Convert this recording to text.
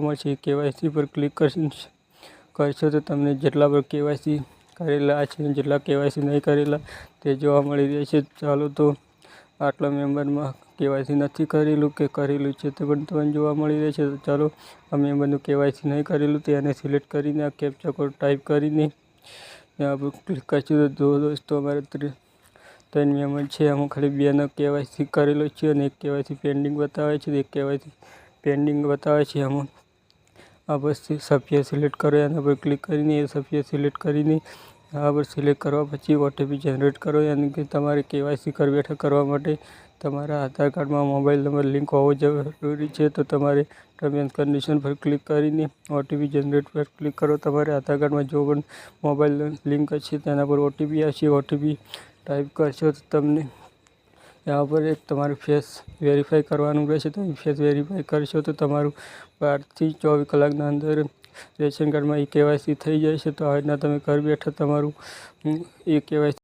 મળશે KYC પર click કરશો તો તમને જેટલા પર KYC કરેલા છે જેટલા KYC નહીં કરેલા તે જોવા મળી રહેશે। ચાલો તો આટલા મેમ્બરમાં KYC નથી કરેલું કે કરેલું છે તે પણ તમને જોવા મળી રહેશે। તો ચાલો આ મેમ્બરનું KYC નહીં કરેલું તેને સિલેક્ટ કરીને આ કેપ્ચા કોડ ટાઈપ કરીને यहाँ पर क्लिक करशो तो दोस्तों अमारे 3 मेम्बर है। आम खाली 2 KYC करेलो है और 1 KYC पेंडिंग बतावे छे। 1 KYC पेंडिंग बतावे छे। आम आ बस सभ्य सिलेक्ट करो एना पर क्लिक करीने सभ्य सिलेक्ट करीने यहाँ पर सिलेक्ट करवा पछी OTP जनरेट करो यानी कि तमारे KYC कर बैठा करवा माटे तमारा आधार कार्ड में मोबाइल नंबर लिंक होवो जरूरी है। तो तमारे टर्म एंड कंडीशन पर क्लिक करीने OTP जनरेट पर क्लिक करो। तमारे आधार कार्ड में जो पण मोबाइल लिंक है तेना पर OTP आशे OTP टाइप करशो तो तमने यहाँ पर एक तमारे फेस वेरीफाई करवानुं रहेशे। तो फेस वेरीफाई करशो तो तमारुं 12 થી 24 कलाकना अंदर रेशन कार्ड में KYC थई जशे। तो आ रीतना तमे घर बैठा तमारुं KYC